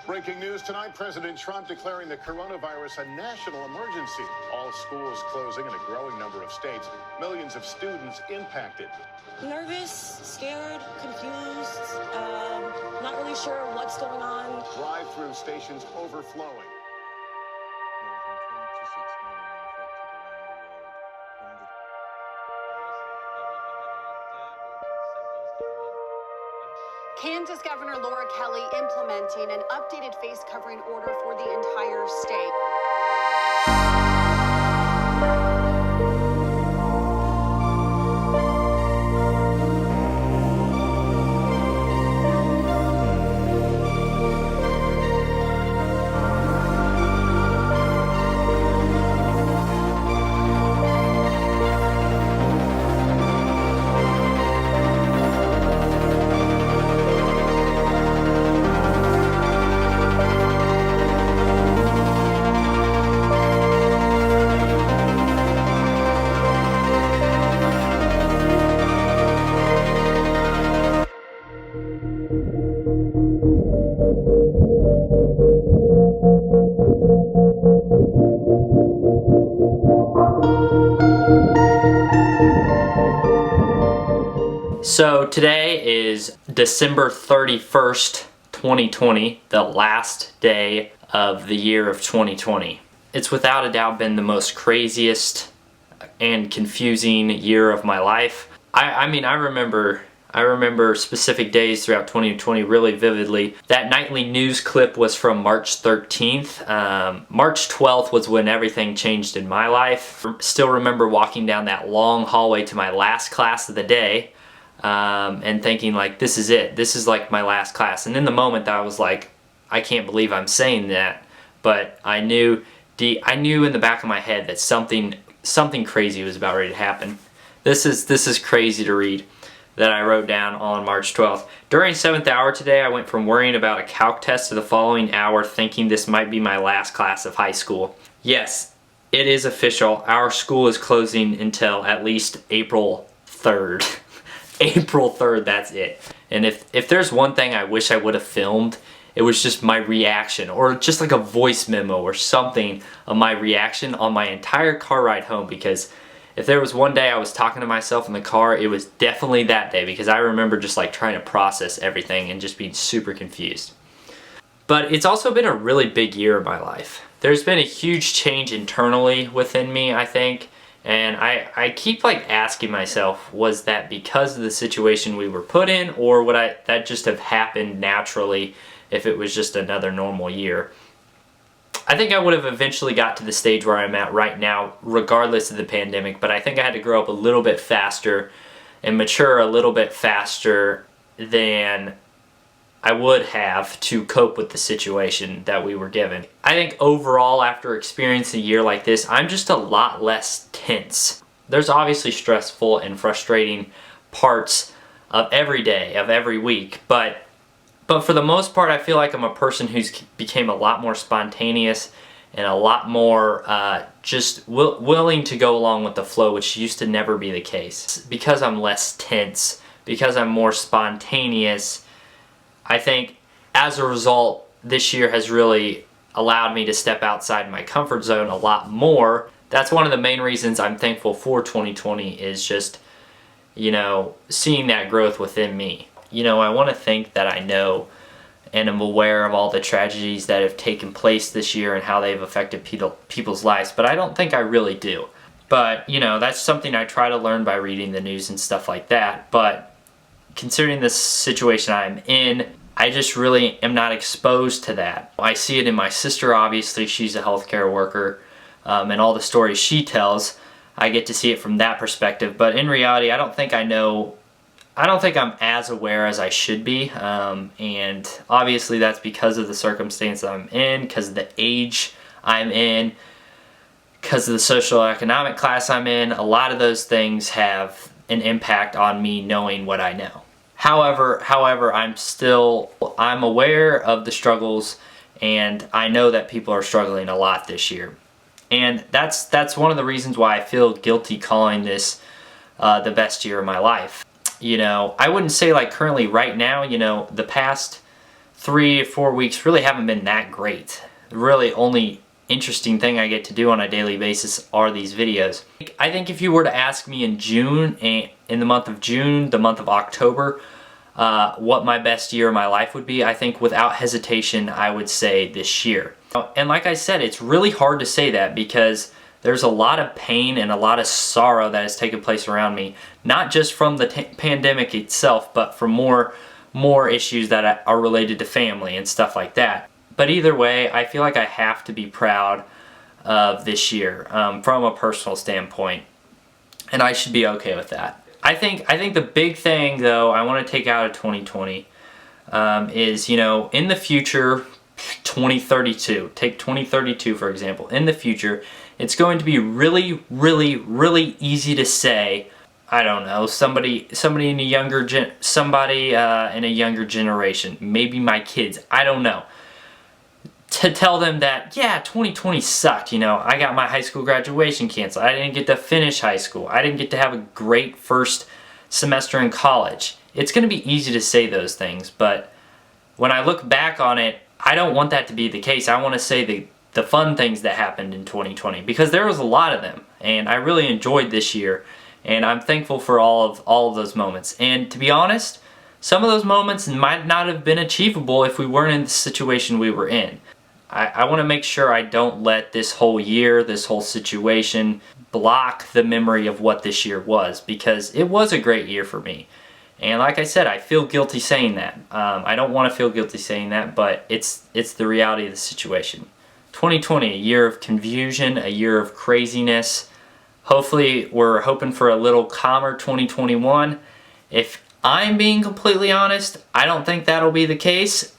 Breaking news tonight, President Trump declaring the coronavirus a national emergency. All schools closing in a growing number of states. Millions of students impacted. Nervous, scared, confused, not really sure what's going on. Drive-through stations overflowing. Kansas Governor Laura Kelly implementing an updated face covering order for the entire state. So today is December 31st, 2020, the last day of the year of 2020. It's without a doubt been the most craziest and confusing year of my life. I remember specific days throughout 2020 really vividly. That nightly news clip was from March 13th. March 12th was when everything changed in my life. Still remember walking down that long hallway to my last class of the day. And thinking like, this is it. This is like my last class. And in the moment I was like, I can't believe I'm saying that. But I knew in the back of my head that something crazy was about ready to happen. This is crazy to read that I wrote down on March 12th. During 7th hour today, I went from worrying about a calc test to the following hour thinking this might be my last class of high school. Yes, it is official. Our school is closing until at least April 3rd. April 3rd, that's it. And if there's one thing I wish I would have filmed, it was just my reaction, or just like a voice memo or something of my reaction on my entire car ride home, because if there was one day I was talking to myself in the car, it was definitely that day, because I remember just like trying to process everything and just being super confused. But it's also been a really big year in my life. There's been a huge change internally within me, I think. And I keep like asking myself, was that because of the situation we were put in, or would that just have happened naturally if it was just another normal year? I think I would have eventually got to the stage where I'm at right now, regardless of the pandemic, but I think I had to grow up a little bit faster and mature a little bit faster than I would have to cope with the situation that we were given. I think overall, after experiencing a year like this, I'm just a lot less tense. There's obviously stressful and frustrating parts of every day, of every week, but for the most part, I feel like I'm a person who's became a lot more spontaneous and a lot more just willing to go along with the flow, which used to never be the case. Because I'm less tense, because I'm more spontaneous, I think as a result, this year has really allowed me to step outside my comfort zone a lot more. That's one of the main reasons I'm thankful for 2020, is just, seeing that growth within me. I want to think that I know and am aware of all the tragedies that have taken place this year and how they've affected people's lives, but I don't think I really do. But, that's something I try to learn by reading the news and stuff like that. But considering the situation I'm in, I just really am not exposed to that. I see it in my sister, obviously. She's a healthcare worker, and all the stories she tells, I get to see it from that perspective. But in reality, I don't think I'm as aware as I should be, and obviously that's because of the circumstance I'm in, because of the age I'm in, because of the social economic class I'm in. A lot of those things have an impact on me knowing what I know. However, I'm aware of the struggles, and I know that people are struggling a lot this year. And that's one of the reasons why I feel guilty calling this the best year of my life. I wouldn't say like currently right now, the past 3 or 4 weeks really haven't been that great. The really only interesting thing I get to do on a daily basis are these videos. I think if you were to ask me in June, in the month of June, the month of October, what my best year of my life would be, I think without hesitation I would say this year. And like I said, it's really hard to say that because there's a lot of pain and a lot of sorrow that has taken place around me, not just from the pandemic itself, but from more issues that are related to family and stuff like that. But either way, I feel like I have to be proud of this year from a personal standpoint, and I should be okay with that. I think the big thing though I want to take out of 2020 is, you know, in the future, 2032. Take 2032 for example. In the future, it's going to be really, really, really easy to say, I don't know, somebody in a younger generation, maybe my kids, I don't know, to tell them that, yeah, 2020 sucked, you know, I got my high school graduation canceled, I didn't get to finish high school, I didn't get to have a great first semester in college. It's going to be easy to say those things, but when I look back on it, I don't want that to be the case. I want to say the fun things that happened in 2020, because there was a lot of them, and I really enjoyed this year, and I'm thankful for all of those moments. And to be honest, some of those moments might not have been achievable if we weren't in the situation we were in. I want to make sure I don't let this whole year, this whole situation, block the memory of what this year was, because it was a great year for me. And like I said, I feel guilty saying that. I don't want to feel guilty saying that, but it's the reality of the situation. 2020, a year of confusion, a year of craziness. Hopefully, we're hoping for a little calmer 2021. If I'm being completely honest, I don't think that'll be the case.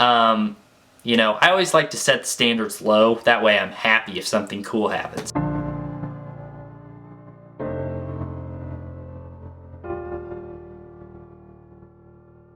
You know, I always like to set the standards low. That way I'm happy if something cool happens.